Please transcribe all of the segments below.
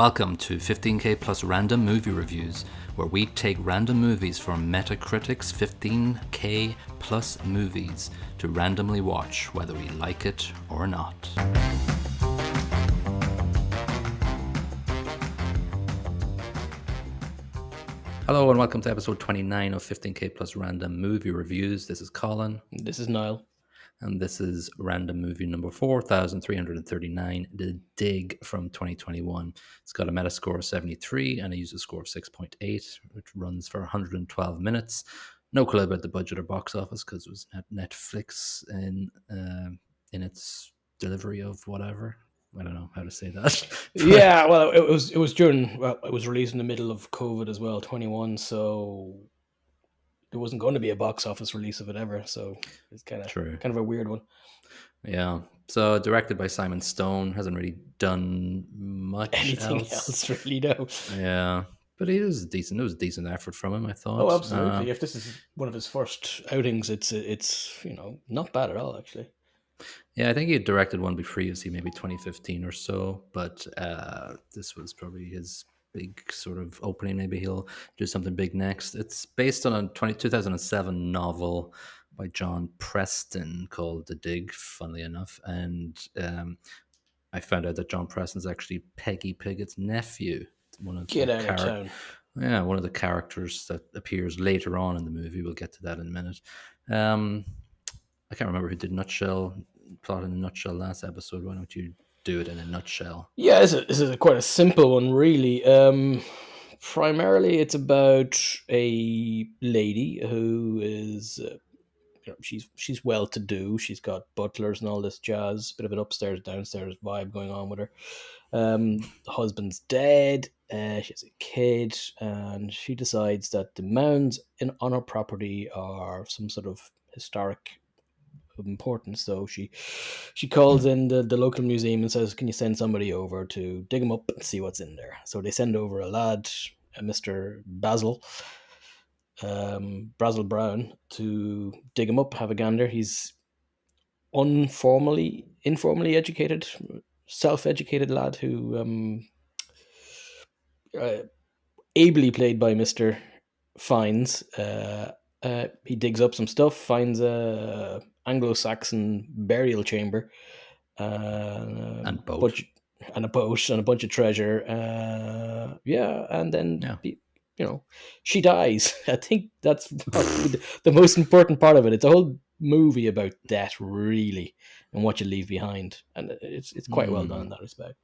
Welcome to 15K plus random movie reviews, where we take random movies from Metacritic's 15K plus movies to randomly watch whether we like it or not. Hello and welcome to episode 29 of 15K plus random movie reviews. This is Colin. This is Niall. And this is random movie number 4,339, The Dig from 2021. It's got a Metascore of 73 and a user score of 6.8, which runs for 112 minutes. No clue about the budget or box office because it was Netflix in its delivery of whatever. I don't know how to say that. Yeah, well, it was it was released in the middle of COVID as well, 21, so there wasn't going to be a box office release of it ever, so it's kind of a weird one. Yeah. So directed by Simon Stone, hasn't really done much anything else really, no. Yeah. But it was decent. It was a decent effort from him, I thought. Oh, absolutely. If this is one of his first outings, it's not bad at all, actually. Yeah, I think he had directed one previously, maybe 2015 or so, but this was probably his big sort of opening. Maybe he'll do something big next. It's based on a 2007 novel by John Preston called The Dig, funnily enough, and I found out that John Preston's actually Peggy Piggott's nephew. One of one of the characters that appears later on in the movie. We'll get to that in a minute. I can't remember who did plot in a nutshell last episode. Why don't you do it in a nutshell? Yeah, this is quite a simple one, really. Primarily, it's about a lady who is, she's well-to-do. She's got butlers and all this jazz. Bit of an upstairs downstairs vibe going on with her. The husband's dead. She has a kid, and she decides that the mounds on her property are some sort of historic importance. So she calls in the local museum and says, can you send somebody over to dig them up and see what's in there? So they send over a lad, Mr. Basil Brown, to dig him up, have a gander. He's informally educated, self-educated lad who ably played by Mr. Fiennes. He digs up some stuff, finds a Anglo-Saxon burial chamber, and a boat and a bunch of treasure. And then she dies. I think that's the most important part of it. It's a whole movie about death, really, and what you leave behind, and it's quite well done in that respect.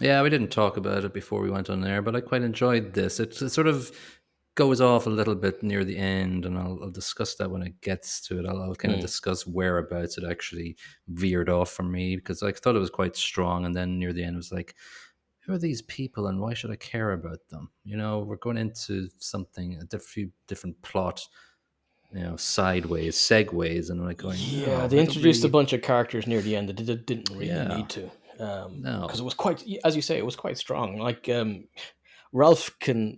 Yeah, we didn't talk about it before we went on there, but I quite enjoyed this. It sort of goes off a little bit near the end, and I'll discuss that when it gets to it. I'll kind of discuss whereabouts it actually veered off for me, because I thought it was quite strong, and then near the end it was like, who are these people and why should I care about them? We're going into something, a few different plot, sideways, segues, and like going, yeah, they introduced a bunch of characters near the end that didn't really need to. No, because it was quite, as you say, it was quite strong. Like Ralph can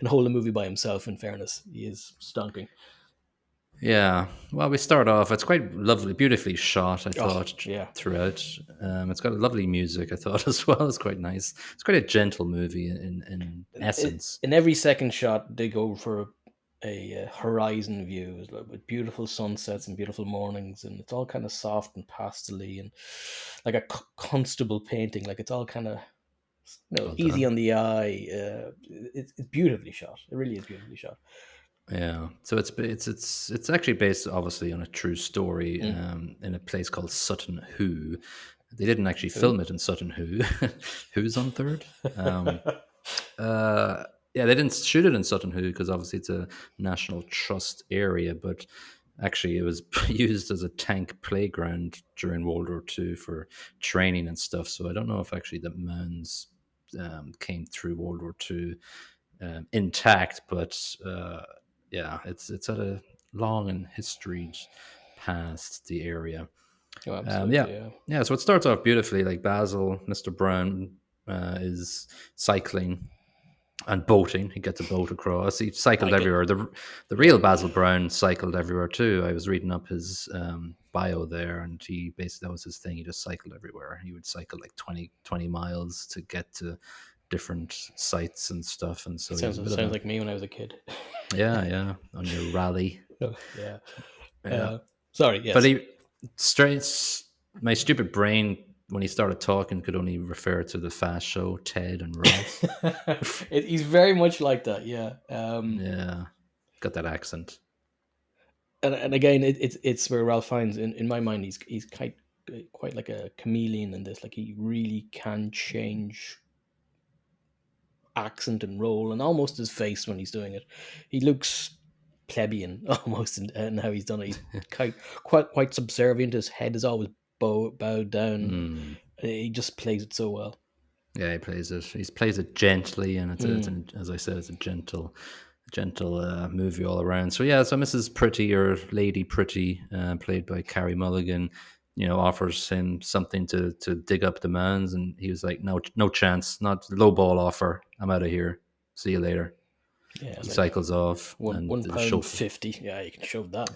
hold a movie by himself. In fairness, he is stonking. Yeah, well, we start off. It's quite lovely, beautifully shot. I thought throughout. It's got lovely music. I thought as well. It's quite nice. It's quite a gentle movie in essence. In every second shot, they go for a horizon view with beautiful sunsets and beautiful mornings, and it's all kind of soft and pastel-y and like a constable painting. Like it's all kind of easy on the eye. It's beautifully shot. It really is beautifully shot. Yeah, so it's actually based obviously on a true story in a place called Sutton Hoo. They didn't actually film it in Sutton Hoo. Who's on third? Yeah, they didn't shoot it in Sutton Hoo because obviously it's a National Trust area, but actually it was used as a tank playground during World War II for training and stuff. So I don't know if actually the mounds came through World War II intact, but yeah, it's had a long and historied past, the area. Oh, absolutely, yeah. So it starts off beautifully. Like Basil, Mr. Brown, is cycling and boating. He gets a boat across. He cycled everywhere. The real Basil Brown cycled everywhere too. I was reading up his bio there, and he basically, that was his thing. He just cycled everywhere. He would cycle like 20 miles to get to different sites and stuff. And so he was a bit of Sounds a, like me when I was a kid. yeah, yeah, on your rally. Oh, yeah. Yeah. Uh, sorry. But Yes. he, straight, my stupid brain, when he started talking, could only refer to the Fast Show, Ted and Ross. He's very much like that. Yeah. Yeah. Got that accent. And again, it's where Ralph Fiennes, in my mind, he's quite like a chameleon in this. Like he really can change accent and role, and almost his face when he's doing it. He looks plebeian almost in how he's done it. He's quite subservient. His head is always bowed down. Mm. He just plays it so well. Yeah, he plays it. He plays it gently, and it's Mm. as I said, it's a gentle movie all around. So yeah, so Mrs. Pretty, or Lady Pretty, played by Carey Mulligan, offers him something to dig up the mounds, and he was like, no, no chance, not low ball offer. I'm out of here. See you later. Yeah, He it's like cycles off, and one the pound chauffeur, 50. Yeah, you can shove that.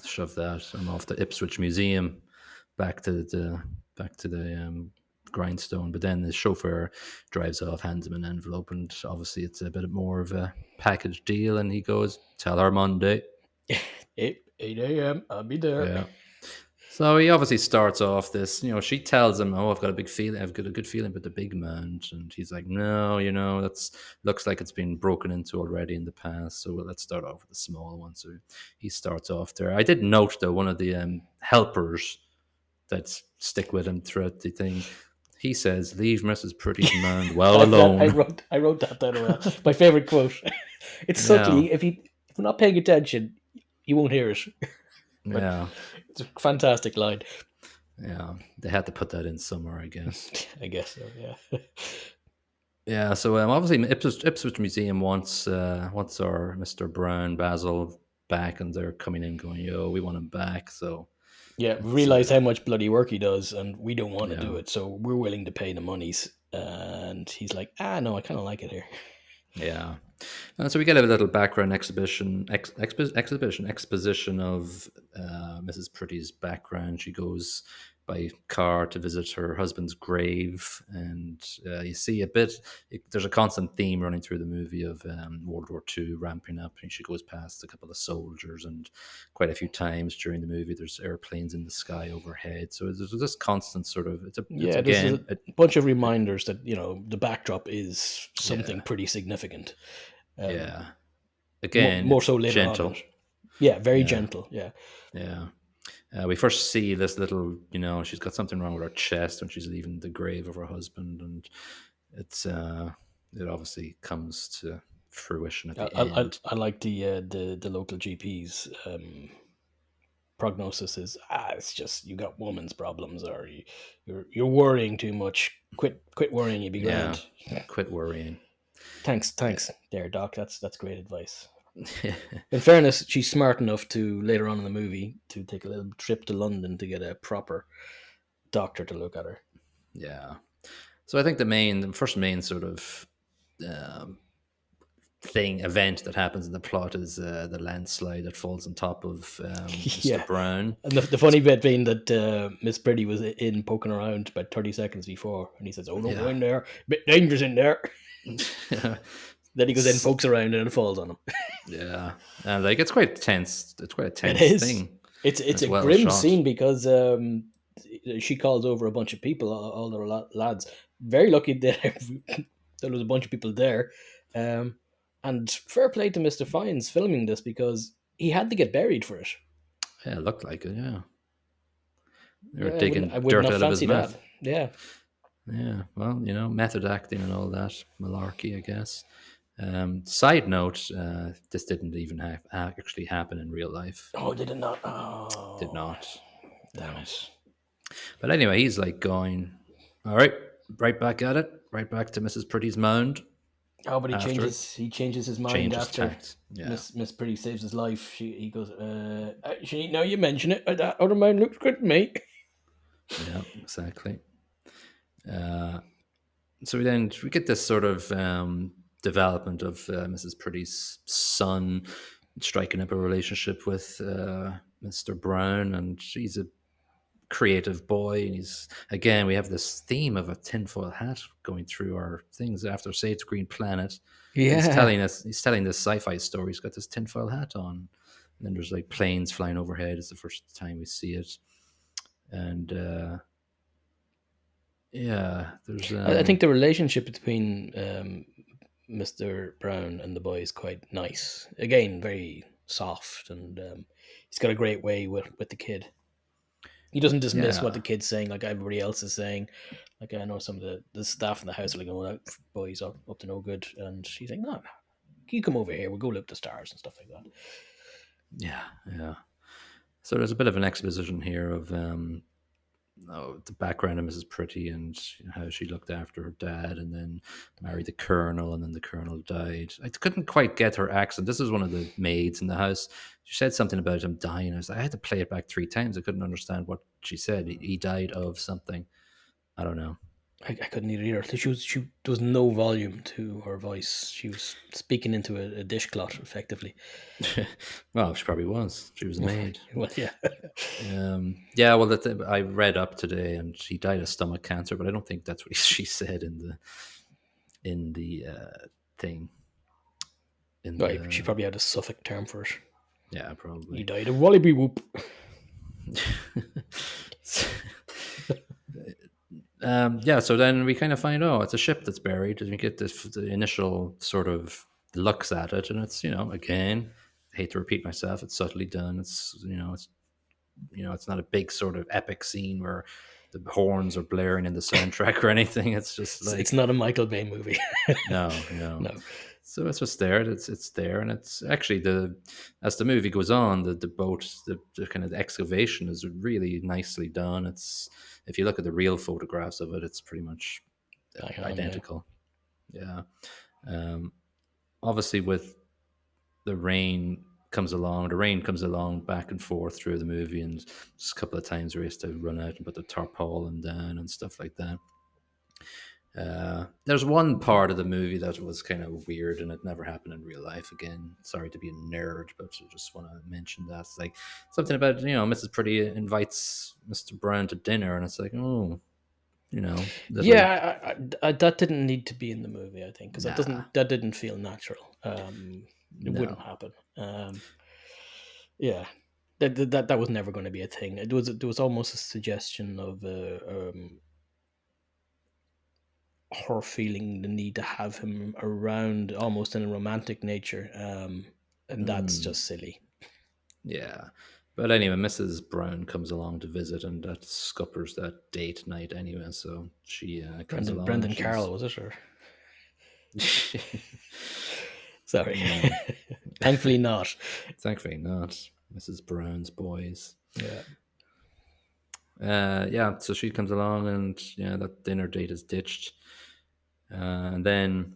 shove that. I'm off to Ipswich Museum, back to the grindstone. But then the chauffeur drives off, hands him an envelope, and obviously it's a bit more of a package deal. And he goes, "Tell her Monday." 8 a.m. I'll be there. Yeah. So he obviously starts off this, she tells him, "Oh, I've got a good feeling about the big mound," and he's like, "No, that's looks like it's been broken into already in the past. So let's start off with the small one." So he starts off there. I did note though, one of the helpers that stick with him throughout the thing. He says, "Leave Mrs. Pretty's mound well alone." I wrote that down. Well. My favorite quote. It's Yeah, subtly, if you're not paying attention, you won't hear it. But yeah, it's a fantastic line. yeah. They had to put that in somewhere, I guess. I guess so. Yeah. Yeah, so obviously Ipswich Museum wants our Mr. Brown, Basil, back, and they're coming in going, "Yo, we want him back." So Yeah, we it's realize how much bloody work he does, and we don't want to yeah, do it, so we're willing to pay the monies. And he's like, no, I kind of like it here. yeah. And so we get a little background exposition of Mrs. Pretty's background. She goes by car to visit her husband's grave, and you see there's a constant theme running through the movie of World War II ramping up, and she goes past a couple of soldiers, and quite a few times during the movie there's airplanes in the sky overhead. So there's this constant sort of, it's Yeah, this is again, a bunch of reminders that the backdrop is something yeah, pretty significant. yeah, again, More it's so later on. gentle. Yeah, very Yeah, gentle. Yeah. yeah. We first see this little, she's got something wrong with her chest when she's leaving the grave of her husband, and it's it obviously comes to fruition at the end. I like the local GP's prognosis is it's just you got woman's problems, or you're worrying too much. Quit worrying, you be Yeah, grand. quit worrying. Thanks, there, doc. That's great advice. In fairness, she's smart enough to later on in the movie to take a little trip to London to get a proper doctor to look at her. Yeah. So I think the first main sort of um, event that happens in the plot is the landslide that falls on top of Mr. Yeah, Brown. and the funny bit being that Miss Pretty was in poking around about 30 seconds before, and he says, "Oh, don't go Yeah. in there, bit dangerous in there." Yeah. Then he goes in, pokes around, and it falls on him. Yeah, and like it's quite tense. It's quite a It tense is. thing. It's It's a well grim shot. scene because she calls over a bunch of people, all their lads. Very lucky that there was a bunch of people there. And fair play to Mr. Fiennes filming this because he had to get buried for it. Yeah, it looked like it. Yeah, they were Yeah, digging I would dirt not out of his fancy that. mouth. Yeah. Yeah, well, method acting and all that malarkey, I guess. Side note: this didn't even actually happen in real life. Oh, did it not? Did Oh, not. damn No. it. But anyway, he's like going, "All right, right back at it. Right back to Mrs. Pretty's mound." Oh, but After it, he changes his mind changes after tact. Yeah, Miss Pretty saves his life. He goes, actually, now you mention it, that other man looks good to me. yeah, exactly. Uh, so we get this sort of development of Mrs. Pretty's son striking up a relationship with Mr. Brown, and he's a creative boy, and he's again we have this theme of a tinfoil hat going through our things after Sage Green Planet. Yeah. He's telling this sci-fi story. He's got this tinfoil hat on, and then there's like planes flying overhead. It's the first time we see it, and yeah, there's I think the relationship between Mr. Brown and the boy is quite nice. Again, very soft, and he's got a great way with the kid. He doesn't dismiss what the yeah, kid's saying, like everybody else is saying. Like I know some of the staff in the house are like, "Oh, that boy's up to no good," and she's like, "No, no, you come over here. We'll go look at the stars and stuff like that." yeah, yeah. So there's a bit of an exposition here of the background of Mrs. Pretty and how she looked after her dad and then married the colonel and then the colonel died. I couldn't quite get her accent. This is one of the maids in the house. She said something about him dying. I had to play it back 3 times. I couldn't understand what she said. He died of something. I don't know. I couldn't either. There was no volume to her voice. She was speaking into a dishcloth, effectively. Well, she probably was. She was a maid. Well, yeah. Yeah, well, I read up today, and she died of stomach cancer, but I don't think that's what she said in the thing in Right, she the probably had a Suffolk term for it. yeah, You probably. died of wallaby whoop. Yeah, so then we kind of find, oh, it's a ship that's buried, and we get the initial sort of looks at it, and it's again, I hate to repeat myself, it's subtly done. It's not a big sort of epic scene where the horns are blaring in the soundtrack or anything. It's just It's like not a Michael Bay movie. no, no. No. So it's just there. It's there, and it's actually the as the movie goes on, the boat, the kind of the excavation is really nicely done. It's if you look at the real photographs of it, it's pretty much Bang on, yeah. identical. Yeah. Um, Obviously, with the rain the rain comes along back and forth through the movie, and just a couple of times where he has to run out and put the tarpaulin down and stuff like that. There's one part of the movie that was kind of weird, and it never happened in real life. Again, sorry to be a nerd, but I just want to mention that. It's like something about Mrs. Pretty invites Mr. Brown to dinner, and it's like, oh, little Yeah, that didn't need to be in the movie, I think, because nah, that didn't feel natural. It wouldn't no, happen. Yeah, that was never going to be a thing. There was almost a suggestion of her feeling the need to have him around, almost in a romantic nature, and that's mm, just silly. yeah. But anyway, Mrs. Brown comes along to visit, and that scuppers that date night anyway. So she comes along, and Brendan she's Carroll, was it? Or sorry, no, thankfully not. thankfully not. Mrs. Brown's boys. Yeah, Yeah, so she comes along, and yeah, that dinner date is ditched. And then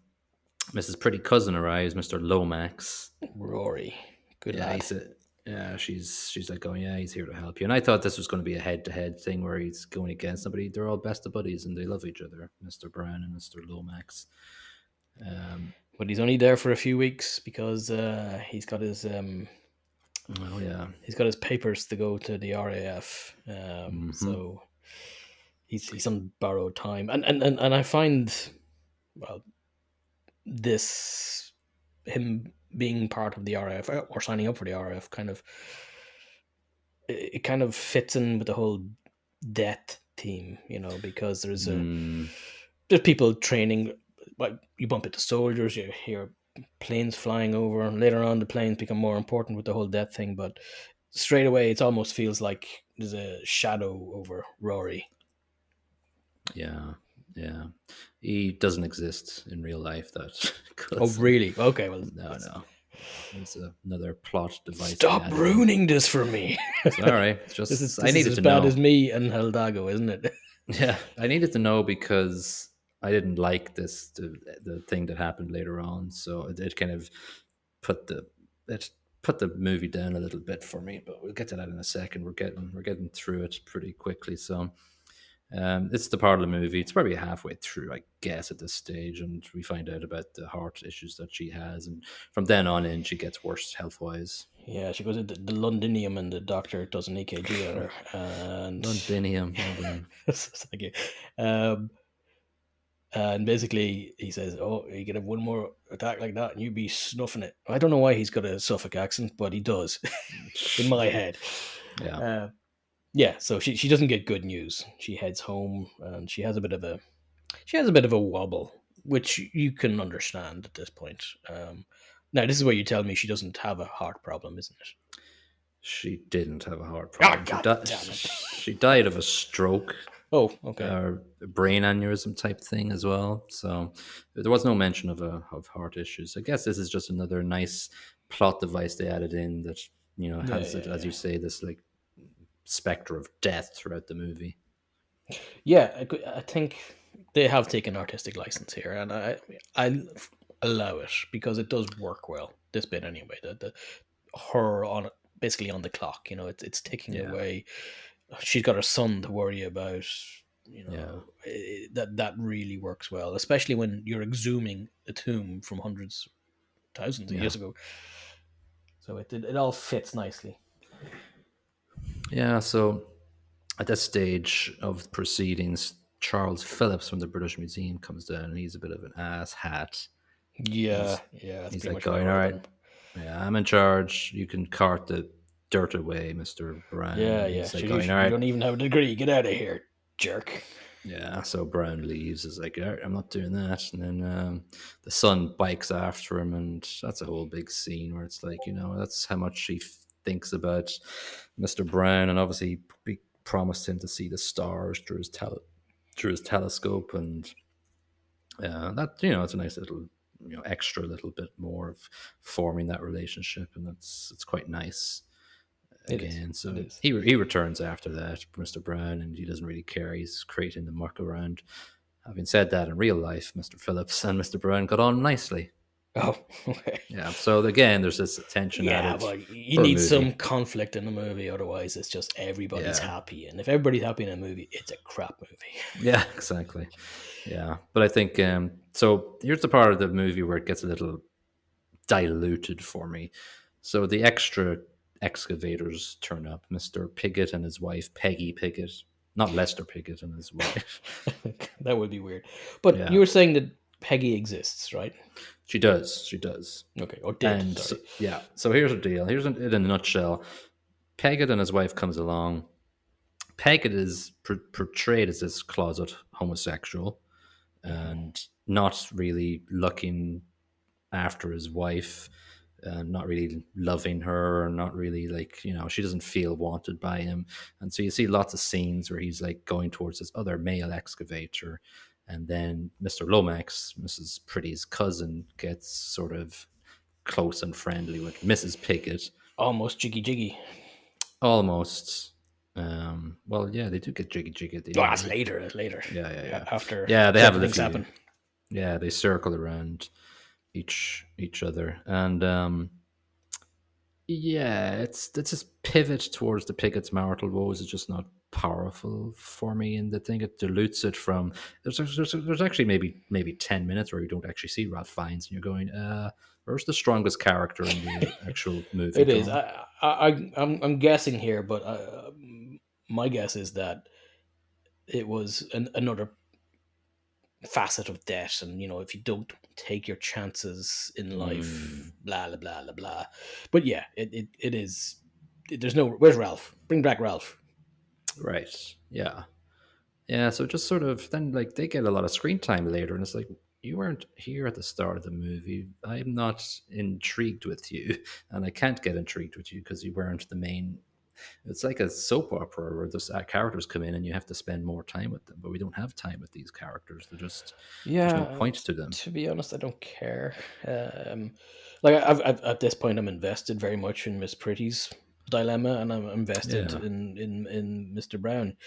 Mrs. Pretty cousin arrives, Mr. Lomax. Rory, good Yeah, lad. yeah, she's like, oh yeah, he's here to help you. And I thought this was going to be a head-to-head thing where he's going against somebody. They're all best of buddies and they love each other, Mr. Brown and Mr. Lomax. Um, But he's only there for a few weeks because oh yeah, he's got his papers to go to the RAF. hmm So he's on borrowed time, and I find, well, this him being part of the RAF or signing up for the RAF kind of, it kind of fits in with the whole death theme, because mm, there's people training. Like, you bump into soldiers, you hear planes flying over, and later on the planes become more important with the whole death thing. But straight away, it almost feels like there's a shadow over Rory. yeah, yeah. He doesn't exist in real life. That Oh, cousin. really? Okay, well, No, no. It's another plot device they stop added in. ruining this for me. Sorry, this is just I this is needed as to bad as know. me and Heldago, isn't it? Yeah, I needed to know because I didn't like the thing that happened later on. So it kind of put the it put the movie down a little bit for me. But we'll get to that in a second. We're getting through it pretty quickly. So it's the part of the movie. It's probably halfway through, I guess, at this stage, and we find out about the heart issues that she has, and from then on in, she gets worse health wise. Yeah, she goes into the Londinium, and the doctor does an EKG on her, and Londinium, well done. thank you. Um, and basically, he says, "Oh, you can have one more attack like that, and you'd be snuffing it." I don't know why he's got a Suffolk accent, but he does in my head. Yeah, Uh, yeah, so she doesn't get good news. She heads home, and she has a bit of a wobble, which you can understand at this point. Now, this is where you tell me she doesn't have a heart problem, isn't it? she didn't have a heart Ah, problem. God damn it! She died of a stroke Oh, okay. or a brain aneurysm type thing as well. So there was no mention of heart issues. I guess this is just another nice plot device they added in that Yeah, has yeah, it, as yeah. you say, this like specter of death throughout the movie. Yeah, I think they have taken artistic license here, and I allow it because it does work well. This bit anyway, the her on basically on the clock. It's ticking Yeah, away. She's got her son to worry about. yeah, That really works well, especially when you're exhuming a tomb from hundreds, thousands of yeah, years ago. So it all fits nicely. yeah. So at this stage of proceedings, Charles Phillips from the British Museum comes down, and he's a bit of an ass hat. Yeah, He's yeah, that's he's pretty like much what I going, all wrote right, on. yeah, I'm in charge. You can cart the dirt away, Mr. Brown. Yeah, And yeah. he's like So you, going, all you right, don't even have a degree. Get out of here, jerk. yeah. So Brown leaves. Is like, all right, I'm not doing that. And then the son bikes after him, and that's a whole big scene where it's like, that's how much she thinks about Mr. Brown, and obviously he promised him to see the stars through his telescope, and that it's a nice little extra little bit more of forming that relationship, and it's quite nice It is. again. It So is. he returns after that, Mr. Brown, and he doesn't really care. He's creating the muck around. Having said that, in real life, Mr. Phillips and Mr. Brown got on nicely. Oh, okay. Yeah. So again, there's this tension Yeah, added well, you for a need some movie. conflict in a movie, otherwise it's just everybody's Yeah. happy. And if everybody's happy in a movie, it's a crap movie. Yeah. Exactly. Yeah. But I think so. Here's the part of the movie where it gets a little diluted for me. So the extra excavators turn up, Mr. Piggott and his wife, Peggy Piggott, not Lester Piggott and his wife. That would be weird. But you Yeah, were saying that Peggy exists, right? she does. She does. Okay, or did, And so, sorry. yeah, so here's the deal. Here's it in a nutshell. Piggott and his wife comes along. Piggott is portrayed as this closet homosexual Hmm. and not really looking after his wife, not really loving her, or not really like, she doesn't feel wanted by him. And so you see lots of scenes where he's like going towards this other male excavator. And then Mr. Lomax, Mrs. Pretty's cousin, gets sort of close and friendly with Mrs. Pickett. Almost jiggy jiggy. Almost. Well, yeah, they do get jiggy jiggy at the Oh, end, that's right? later. That's later. Yeah, yeah, yeah. After Yeah, they have certain a things few. happen. Yeah, they circle around each other, and yeah, it's just pivot towards the Pickett's marital woes is just not powerful for me, and I think it dilutes it from. There's actually maybe 10 minutes where you don't actually see Ralph Fiennes, and you're going, where's the strongest character in the actual movie It is. gone? I'm guessing here, but my guess is that it was another facet of debt, and if you don't take your chances in life, Mm, blah blah blah blah blah. But yeah, it is. There's no. Where's Ralph? Bring back Ralph. right. Yeah. Yeah, so just sort of then like they get a lot of screen time later, and it's like you weren't here at the start of the movie. I'm not intrigued with you, and I can't get intrigued with you because you weren't the main. It's like a soap opera where those characters come in and you have to spend more time with them, but we don't have time with these characters. There's no Yeah, point to them. to be honest, I don't care. Like I've at this point, I'm invested very much in Miss Pretty's dilemma, and I'm invested Yeah, in Mr. Brown.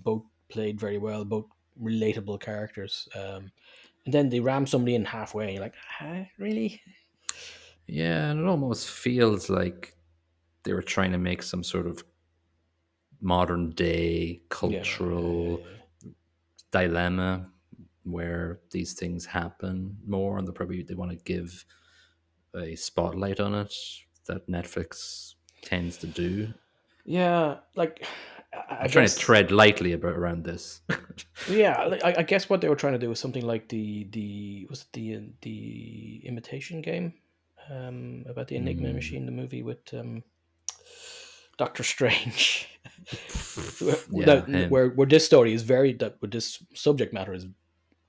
Both played very well, both relatable characters. And then they ram somebody in halfway, and you're like, really? yeah, and it almost feels like they were trying to make some sort of modern day Yeah, yeah, yeah, cultural yeah. dilemma where these things happen more, and they want to give a spotlight on it. that Netflix tends to do. Yeah, like I I'm trying to guess. tread lightly about around this. Yeah, like, I guess what they were trying to do was something like the was it the Imitation Game, about the Enigma Mm, machine, the movie with Doctor Strange. yeah, him. Where this story is very that where this subject matter is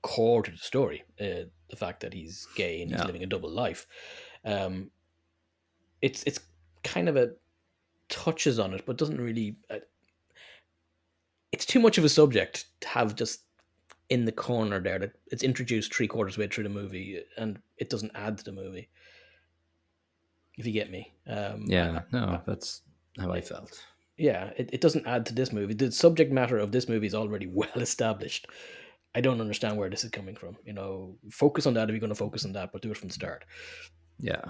core to the story. The fact that he's gay and he's Yeah, living a double life. Um, it's kind of a touches on it, but doesn't really. It's too much of a subject to have just in the corner there. That it's introduced three quarters way through the movie, and it doesn't add to the movie. If you get me, yeah. No, that's how I felt. yeah, it doesn't add to this movie. The subject matter of this movie is already well established. I don't understand where this is coming from. Focus on that if you're going to focus on that, but do it from the start. Yeah.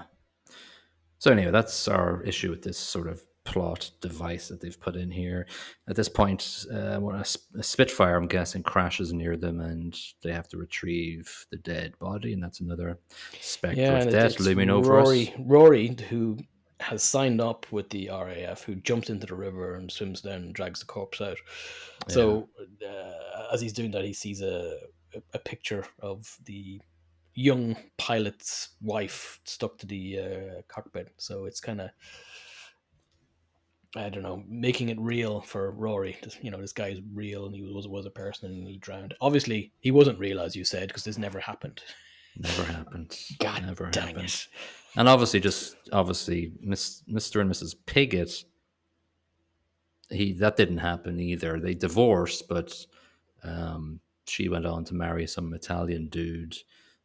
So anyway, that's our issue with this sort of plot device that they've put in here. At this point, when a Spitfire, I'm guessing, crashes near them, and they have to retrieve the dead body, and that's another specter Yeah, of and death it's looming over us. Rory who has signed up with the RAF, who jumps into the river and swims down and drags the corpse out. Yeah, So as he's doing that, he sees a picture of the young pilot's wife stuck to the cockpit. So it's kind of, I don't know, making it real for Rory. This guy is real, and he was a person, and he drowned. Obviously, he wasn't real, as you said, because this never happened. never happened. God Never dang happened. it! And obviously, Mr. and Mrs. Piggott, that didn't happen either. They divorced, but she went on to marry some Italian dude,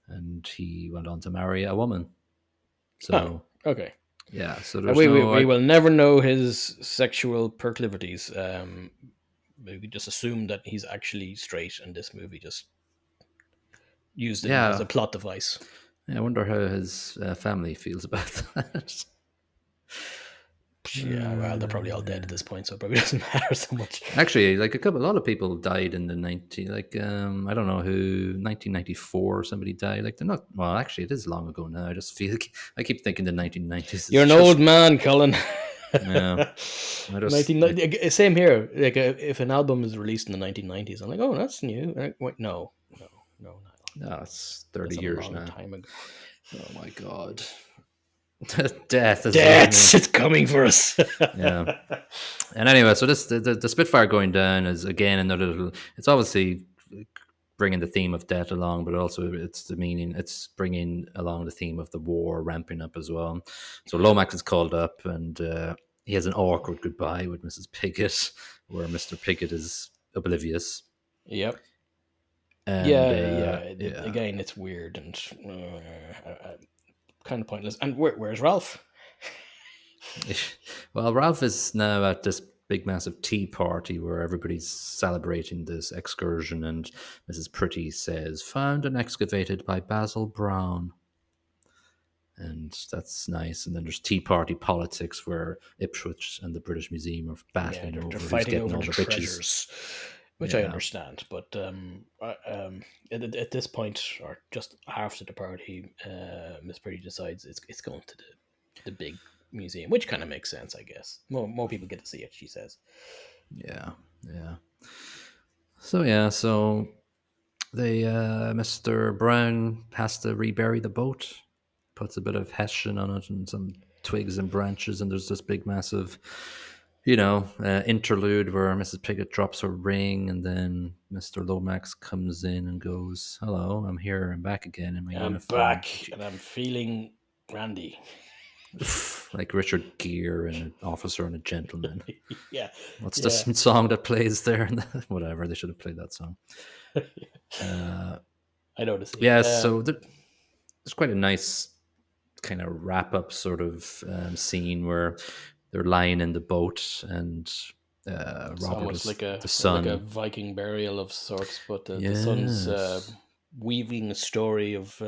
and he went on to marry a woman. Huh. So Okay. yeah, so And there's no we will never know his sexual proclivities. We could just assume that he's actually straight, and this movie just used him as yeah. a plot device. I wonder how his family feels about that. Yeah, well, they're probably all dead at this point, so it probably doesn't matter so much. Actually, like a lot of people died in the 90, like I don't know who, 1994. Somebody died. Like they're not. Well, actually, it is long ago now. I just feel like I keep thinking the 1990s is You're an old just man, Colin. yeah. I just like 1990. Same here. Like, if an album is released in the 1990s, I'm like, oh, that's new. Wait, no, no, no, it's 30 that's a years long now. time ago. Oh my god, death is Death, looming. it's coming for us. Yeah. And anyway, so the Spitfire going down is again another little. It's obviously bringing the theme of death along, but also it's bringing along the theme of the war ramping up as well. So Lomax is called up, and he has an awkward goodbye with Mrs. Piggott, where Mr. Piggott is oblivious, Yep. and Yeah. yeah. Again, it's weird and kind of pointless. And where's Ralph? Well, Ralph is now at this big, massive tea party where everybody's celebrating this excursion, and Mrs. Pretty says, "Found and excavated by Basil Brown." And that's nice. And then there's tea party politics where Ipswich and the British Museum are Yeah, battling they're over who's fighting getting over all the the riches. treasures, which I Yeah, understand. But at this point, or just after the party, Miss Pretty decides it's going to the big museum, which kind of makes sense, I guess. More people get to see it, she says. yeah, yeah. So they Mr. Brown has to rebury the boat, puts a bit of hessian on it and some twigs and branches, and there's this big massive interlude where Mrs. Piggott drops her ring, and then Mr. Lomax comes in and goes, "Hello, I'm here. I'm back again in my I'm uniform." back and I'm feeling randy. Like Richard Gere and an officer and a gentleman. Yeah, What's the yeah. song that plays there? Whatever, they should have played that song. I know the scene. Yeah, so there's quite a nice kind of wrap up sort of scene where they're lying in the boat, and It's Robert almost is like the a son. Viking burial of sorts, but the son's Yes. weaving a story of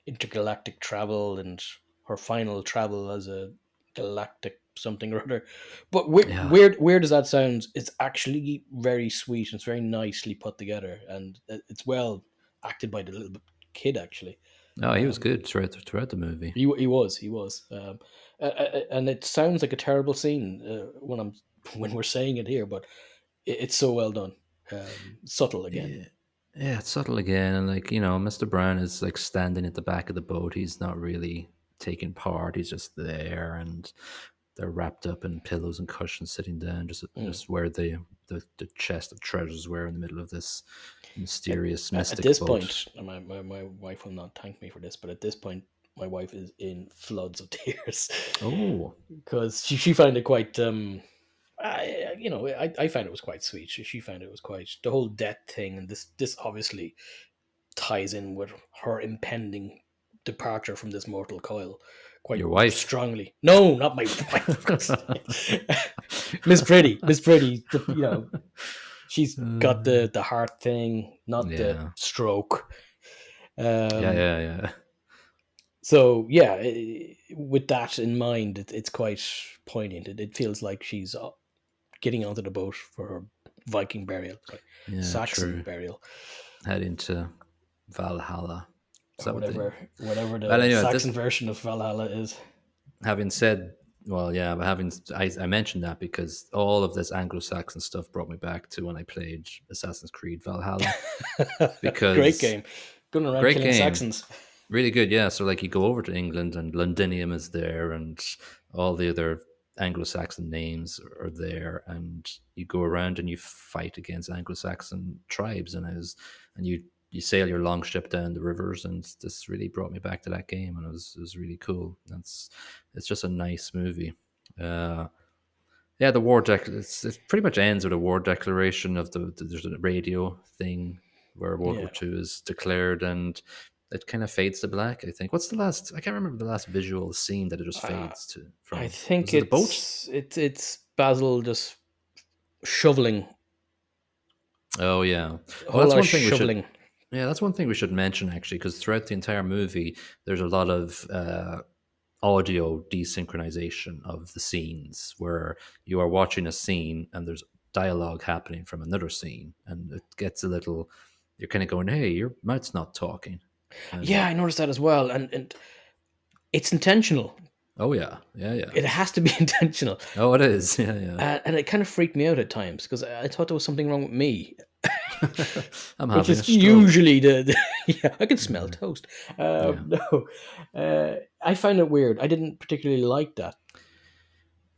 intergalactic travel and her final travel as a galactic something or other. But Yeah. weird as that sounds, it's actually very sweet. And it's very nicely put together, and it's well acted by the little kid. Actually, No, he was um, good throughout the movie. he was. And it sounds like a terrible scene when we're saying it here, but it's so well done. Subtle again. Yeah. Yeah, it's subtle again, and like Mr. Brown is like standing at the back of the boat. He's not really taking part. He's just there, and they're wrapped up in pillows and cushions, sitting down, Mm. just where the chest of treasures were in the middle of this At, mysterious, at mystic this boat. point, my wife will not thank me for this, but at this point, my wife is in floods of tears Oh, because she found it quite. I found it was quite sweet. She found it was quite the whole death thing, and this obviously ties in with her impending departure from this mortal coil quite your wife. strongly. No, not my wife. Miss Pretty. She's got Uh, the heart thing, not the yeah, stroke. yeah, Um, yeah, yeah. so yeah, with that in mind, it's quite poignant. It feels like she's getting onto the boat for her Viking burial, sorry, Yeah, Saxon true. burial, Head into Valhalla. Is or that what they? whatever Well, the anyway, Saxon version of Valhalla is. having said, well, yeah, but I mentioned that because all of this Anglo-Saxon stuff brought me back to when I played Assassin's Creed Valhalla. Great Because game, going around great killing game, Saxons. really good. Yeah, so like you go over to England and Londinium is there, and all the other Anglo-Saxon names are there, and you go around and you fight against Anglo-Saxon tribes, and you sail your long ship down the rivers, and this really brought me back to that game, and it was really cool. It's just a nice movie. Uh, yeah, the it pretty much ends with a war declaration of there's a radio thing where World War Yeah, Two is declared, and it kind of fades to black. I think. What's the last? I can't remember the last visual scene that it just uh, fades to I from. think Was it the boat? it's Basil just shoveling, Oh yeah. a Well, whole that's lot of one thing we should. shoveling. Yeah, that's one thing we should mention actually, because throughout the entire movie, there's a lot of audio desynchronization of the scenes where you are watching a scene and there's dialogue happening from another scene, and it gets a little. You're kind of going, "Hey, your mouth's not talking," Yeah, and I noticed that as well, and it's intentional. oh yeah, yeah, yeah. It has to be intentional, Oh, it is. Yeah, yeah. and it kind of freaked me out at times because I thought there was something wrong with me, I'm which having a is stroke. usually the yeah, I can smell Yeah, toast. yeah. No, I find it weird. I didn't particularly like that.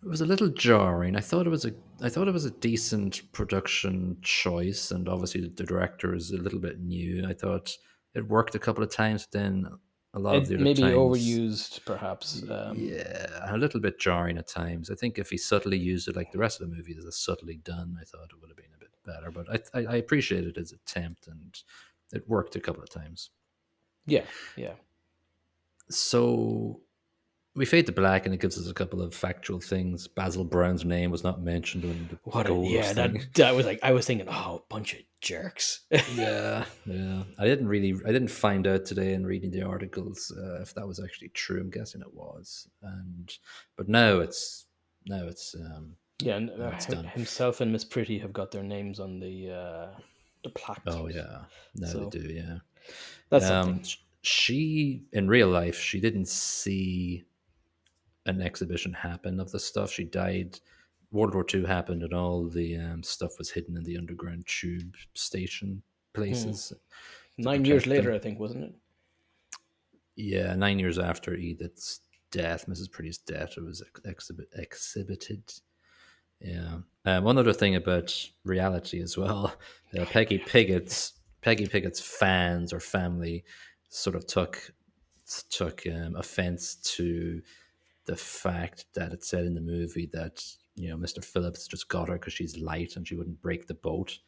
It was a little jarring. I thought it was a decent production choice, and obviously the director is a little bit new. I thought it worked a couple of times, but then a lot of the It other maybe times, overused, perhaps. yeah, a little bit jarring at times. I think if he subtly used it like the rest of the movie is subtly done, I thought it would have been a bit better. But I appreciated his attempt, and it worked a couple of times. Yeah, yeah. So we fade to black, and it gives us a couple of factual things. Basil Brown's name was not mentioned on the What? gold Yeah, thing. that was like I was thinking, oh, bunch of jerks. Yeah, yeah. I didn't find out today in reading the articles if that was actually true. I'm guessing it was, but Yeah, and now it's done. himself and Miss Pretty have got their names on the plaque, Oh yeah, now they so do. Yeah. that's something. She in real life, she didn't see an exhibition happen of the stuff. She died. World War Two happened, and all the stuff was hidden in the underground tube station Hmm. places to 9 years protect later, I them. think, wasn't it? Yeah, 9 years after Edith's death, Mrs. Pretty's death, it was exhibited. Yeah. One other thing about reality as well, uh, Peggy Piggott's Peggy Piggott's fans or family sort of took offense to the fact that it said in the movie that Mr. Phillips just got her because she's light and she wouldn't break the boat,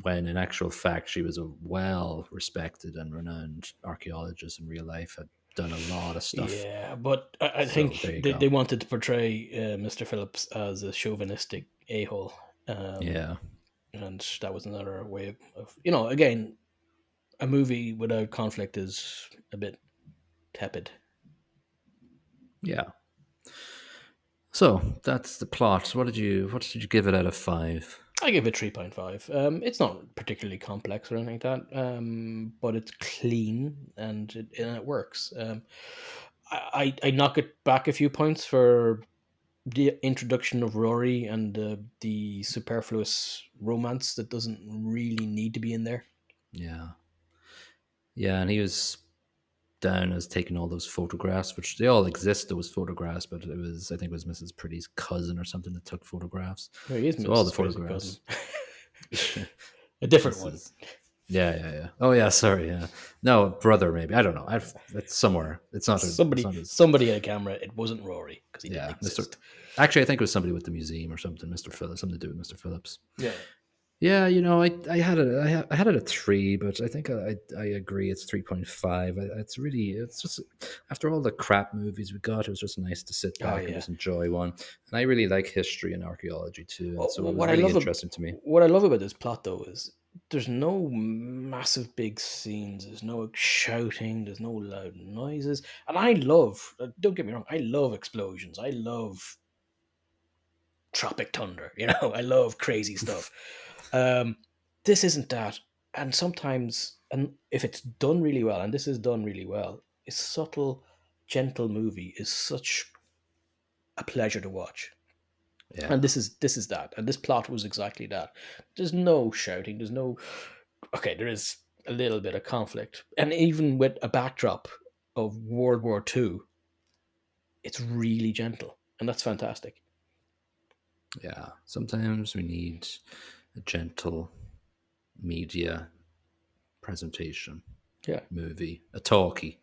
when in actual fact she was a well respected and renowned archaeologist in real life, had done a lot of stuff. Yeah, but I So there think you they go. wanted to portray Mr. Phillips as a chauvinistic a hole, Yeah, and that was another way of again, a movie without conflict is a bit tepid. yeah. So that's the plot. What did you give it out of five? I give it 3.5. It's not particularly complex or anything like that, but it's clean and it works. I knock it back a few points for the introduction of Rory and the superfluous romance that doesn't really need to be in there. Yeah, yeah, and he was down as taking all those photographs, which they all exist, those photographs, but it was, I think it was Mrs. Pretty's cousin or something that took photographs. No, he is So all the Mrs. Pretty's cousin, photographs. a different This one. is, yeah, yeah, yeah. Oh yeah, sorry, yeah. No, brother, maybe. I don't know. It's somewhere. It's Somebody, not his. somebody had a camera. It wasn't Rory because he didn't Yeah, Mister. exist. Actually, I think it was somebody with the museum or something. Mister Phillips, something to do with Mister Phillips. Yeah, Yeah, I had it. I had it at 3, but I think I agree. It's 3.5. It's really, it's just, after all the crap movies we got, it was just nice to sit oh back and yeah. just enjoy one. And I really like history and archaeology too, and Well, so it was really interesting to me. what I love about this plot though is there's no massive big scenes. There's no shouting. There's no loud noises. And I love. Don't get me wrong. I love explosions. I love tropic thunder. I love crazy stuff. Um, this isn't that. And sometimes, and if it's done really well, and this is done really well, a subtle, gentle movie is such a pleasure to watch. And Yeah, this is that. And this plot was exactly that. There's no shouting. There's no. Okay, there is a little bit of conflict, and even with a backdrop of World War II, it's really gentle, and that's fantastic. yeah. Sometimes we need a gentle media presentation, Yeah, movie, a talkie.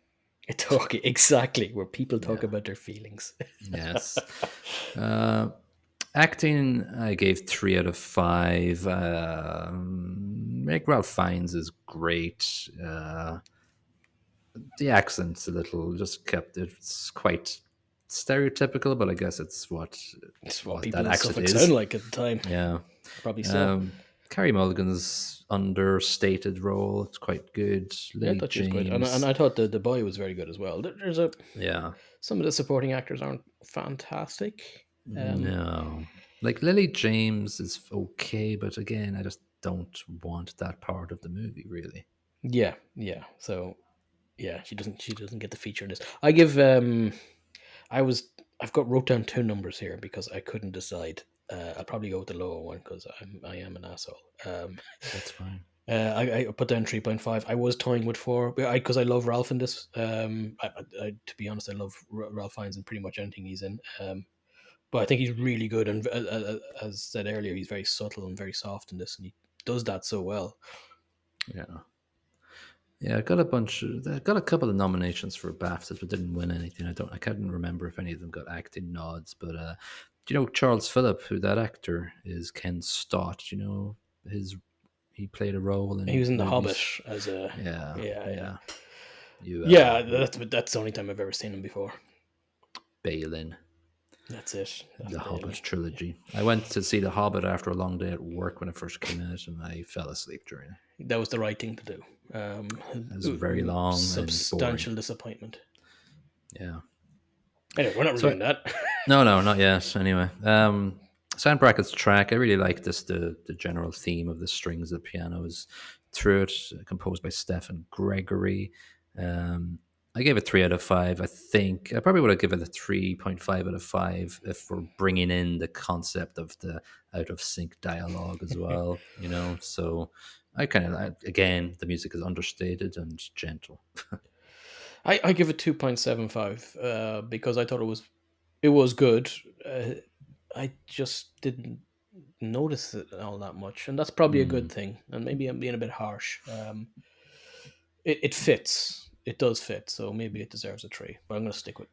a talk exactly where people talk Yeah. about their feelings. Yes. Uh, Acting, I gave 3 out of 5. Meg Ralph Fiennes is great. The accent's a little, just kept it's quite stereotypical, but I guess it's It's what what people that in accent Suffolk sound is. like at the time, Yeah. probably so. Carey Mulligan's understated role, it's quite good. Yeah, I Lily thought she was great, and James, I thought the boy was very good as well. There's a yeah. some of the supporting actors aren't fantastic. No. Like Lily James is okay, but again, I just don't want that part of the movie really. Yeah, yeah. So yeah, she doesn't get the feature in this. I give I was I've got wrote down two numbers here because I couldn't decide. I'll probably go with the lower one because I am an asshole. That's fine. I put down 3.5. I was toying with 4 because I love Ralph in this. To be honest, I love Ralph Fiennes in pretty much anything he's in. But I think he's really good, and as said earlier, he's very subtle and very soft in this, and he does that so well. Yeah. Yeah, I got a bunch. I got a couple of nominations for BAFTAs, but didn't win anything. I can't remember if any of them got acting nods. But do you know Charles Phillip, who that actor is? Ken Stott. Do you know his? He played a role He in was in The Hobbit movies. as a Yeah, yeah, yeah, yeah. You yeah. That's the only time I've ever seen him before. Balin, That's it. That's the Hobbit Bailey. trilogy. I went to see the Hobbit after a long day at work when it first came out, and I fell asleep during it. That was the right thing to do. It was very long and boring. Substantial disappointment. Yeah. Anyway, we're not So reviewing that. no, no, not yet. Anyway, Sound Brackets track. I really like this. The general theme of the strings of the piano is through it, composed by Stephen Gregory. Um, I gave it 3 out of 5. I think I probably would have given it a 3.5 out of 5 if we're bringing in the concept of the out of sync dialogue as well. So I kind of, again, the music is understated and gentle. I give it 2.75 because I thought it was good. I just didn't notice it all that much, and that's probably a good Mm, thing. And maybe I'm being a bit harsh. It fits. It does fit, so maybe it deserves a 3. But I'm going to stick with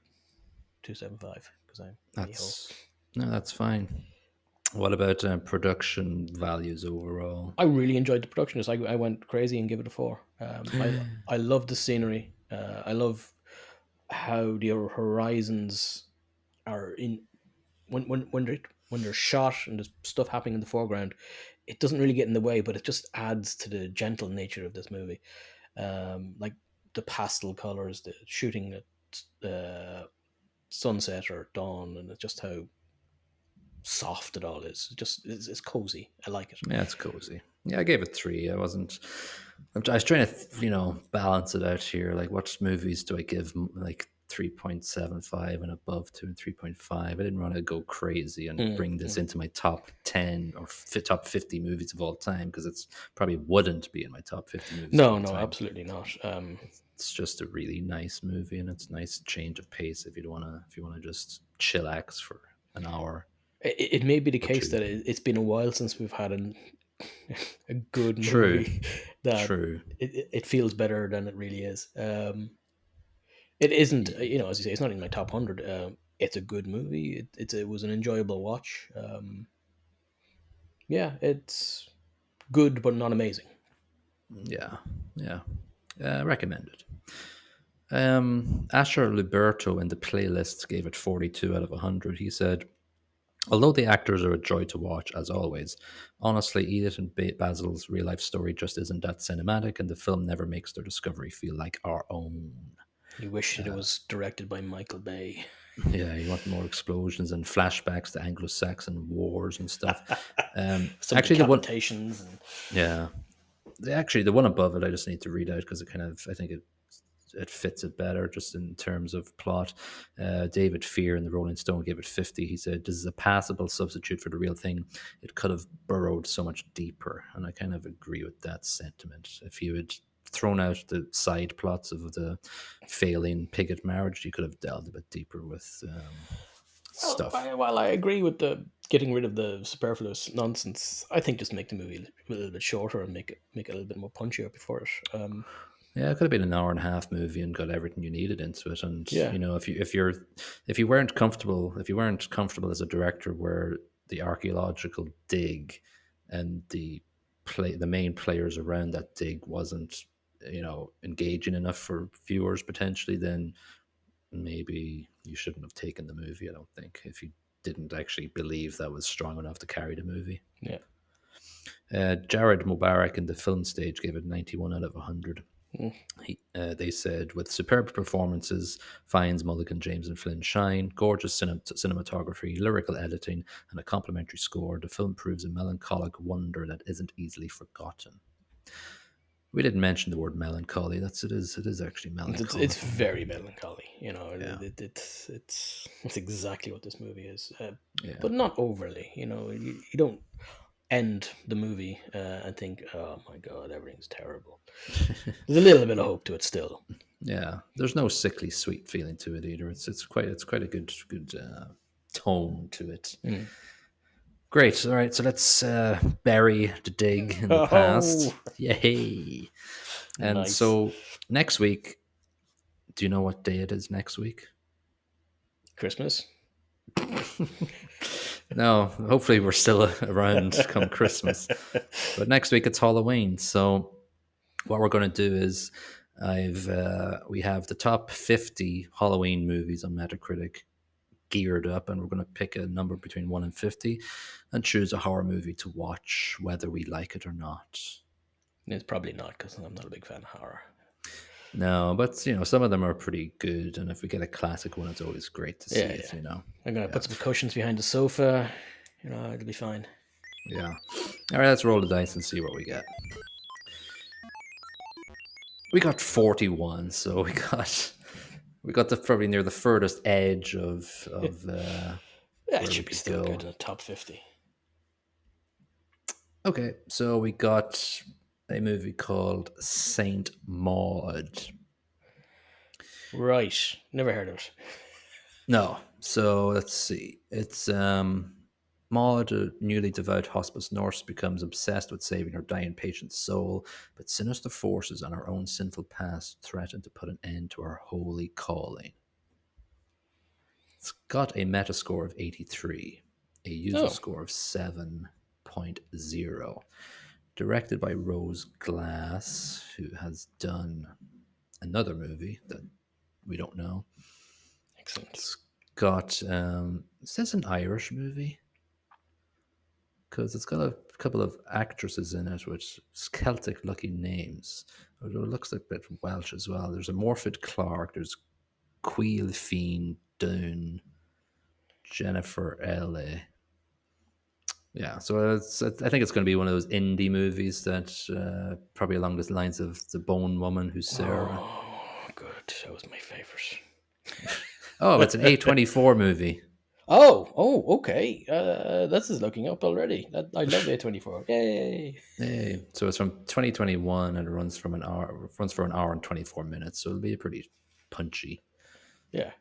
2.75 because I'm a ho. that's no, that's fine. What about production values overall? I really enjoyed the production. I went crazy and give it a 4. I love the scenery. I love how the horizons are in when they're shot and there's stuff happening in the foreground. It doesn't really get in the way, but it just adds to the gentle nature of this movie. Like the pastel colors, the shooting at sunset or dawn, and it's just how soft it all is. It's cozy. I like it. Yeah, it's cozy. Yeah, I gave it 3. I wasn't. I was trying to, balance it out here. Like, what movies do I give like 3.75 and above to, and 3.5. I didn't want to go crazy and Mm, bring this mm. into my top 10 or top 50 movies of all time, because it's probably wouldn't be in my top 50 movies of No, all no, time. absolutely not. It's just a really nice movie, and it's a nice change of pace if you want to, just chillax for an hour It may be the or case two. that it's been a while since we've had a good True, movie that true. it feels better than it really is. It isn't, Y- as you say, it's not in my top 100. It's a good movie. It was an enjoyable watch. Yeah, it's good, but not amazing. Yeah, yeah. Recommended. Asher Liberto in the playlist gave it 42 out of 100. He said, although the actors are a joy to watch, as always, honestly, Edith and Basil's real life story just isn't that cinematic, and the film never makes their discovery feel like our own. You wish that it was directed by Michael Bay. Yeah, you want more explosions and flashbacks to Anglo-Saxon wars and stuff. Some Actually, the one, decapitations and yeah, actually the one above it, I just need to read out because it kind of, I think it fits it better just in terms of plot. David Fear in the Rolling Stone gave it 50. He said, this is a passable substitute for the real thing. It could have burrowed so much deeper. And I kind of agree with that sentiment. If you had thrown out the side plots of the failing Piggott marriage, you could have delved a bit deeper with stuff. while I agree with the getting rid of the superfluous nonsense, I think just make the movie a little bit shorter and make it a little bit more punchier before it. Yeah, it could have been an hour and a half movie and got everything you needed into it. And Yeah. you know, if you weren't comfortable, as a director where the archaeological dig and the main players around that dig wasn't, engaging enough for viewers potentially, then maybe you shouldn't have taken the movie. I don't think, if you didn't actually believe that was strong enough to carry the movie. Yeah. Jared Mubarak in the film stage gave it 91 out of 100. Mm. They said, with superb performances, Fiennes, Mulligan, James, and Flynn shine, gorgeous cinematography, lyrical editing, and a complimentary score, the film proves a melancholic wonder that isn't easily forgotten. We didn't mention the word melancholy. It is actually It's melancholic. very melancholy. Yeah, It's exactly what this movie is, yeah. but not overly. You don't end the movie and think, "Oh my god, everything's terrible." There's a little bit of hope to it still. Yeah, there's no sickly sweet feeling to it either. It's quite a good tone to it. Mm. Great. All right, so let's bury the dig in the past. Oh, Yay! And nice. so next week, do you know what day it is next week? Christmas. No, hopefully we're still around come Christmas. But next week it's Halloween. So what we're going to do is we have the top 50 Halloween movies on Metacritic geared up, and we're going to pick a number between 1 and 50 and choose a horror movie to watch, whether we like it or not. It's probably not because I'm not a big fan of horror. No, but some of them are pretty good, and if we get a classic one, it's always great to see Yeah, it. yeah. I'm gonna Yeah, put some cushions behind the sofa. It'll be fine. yeah. All right, let's roll the dice and see what we get. We got 41, so we got probably near the furthest edge of Yeah, it where we should be could still go. good in the top 50. Okay, so we got a movie called Saint Maud. Right. Never heard of it. No, so let's see. It's Maud, a newly devout hospice nurse, becomes obsessed with saving her dying patient's soul, but sinister forces and her own sinful past threaten to put an end to her holy calling. It's got a Metascore of 83, a user Oh, score of 7.0. Directed by Rose Glass, who has done another movie that we don't know. excellent. It's got, is this an Irish movie? Because it's got a couple of actresses in it with Celtic looking names. Although it looks like a bit Welsh as well. There's a Morfydd Clark, there's Queel Fiennes Down, Jennifer L.A. Yeah, so I think it's going to be one of those indie movies that probably along the lines of The Bone Woman, who's Sarah. Oh, good. That was my favorite. Oh, it's an A24 movie. Okay. This is looking up already. I love A24. Yay! Hey, so it's from 2021 and it runs from an hour. Runs for an hour and 24 minutes. So it'll be a pretty punchy, Yeah,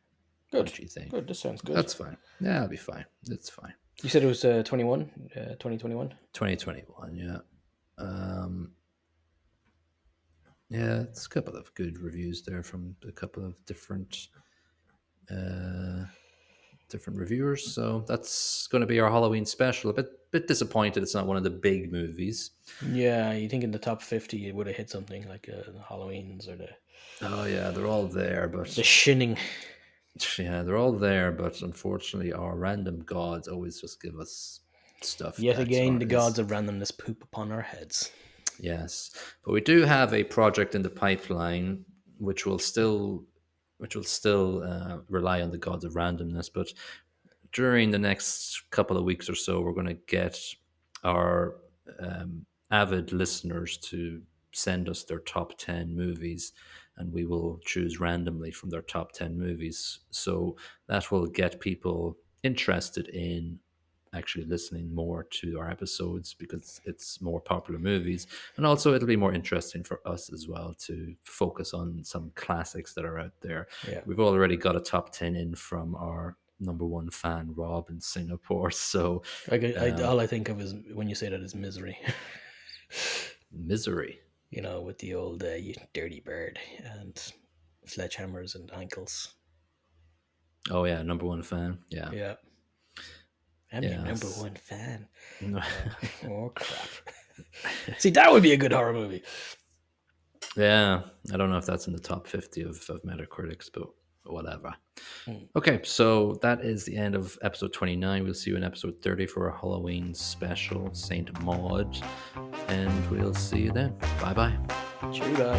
good, punchy thing. good. This sounds good. That's fine. Yeah, it'll be fine. It's fine. You said it was 2021. 2021. Yeah. Yeah, it's a couple of good reviews there from a couple of uh, different reviewers. So that's going to be our Halloween special. A bit disappointed it's not one of the big movies. Yeah, you think in the top 50 it would have hit something like the Halloweens or Oh yeah, they're all there, the but Shinning. yeah, they're all there. But unfortunately, our random gods always just give us stuff Yet that again, the is gods of randomness poop upon our heads. yes. But we do have a project in the pipeline which will still rely on the gods of randomness, but during the next couple of weeks or so, we're going to get our avid listeners to send us their top 10 movies, and we will choose randomly from their top 10 movies. So that will get people interested in actually listening more to our episodes because it's more popular movies. And also, it'll be more interesting for us as well to focus on some classics that are out there. Yeah. We've already got a top 10 in from our number one fan, Rob, in Singapore. So, All I think of is when you say that is Misery. Misery. With the old you dirty bird and sledgehammers and ankles. Oh, yeah, number one fan. Yeah. Yeah. I'm your number Yes. one fan. Oh, crap. See, that would be a good horror movie. Yeah, I don't know if that's in the top 50 of Metacritics, but whatever. Okay, so that is the end of episode 29. We'll see you in episode 30 for a Halloween special, Saint Maud, and we'll see you then. Bye bye. Cheerio.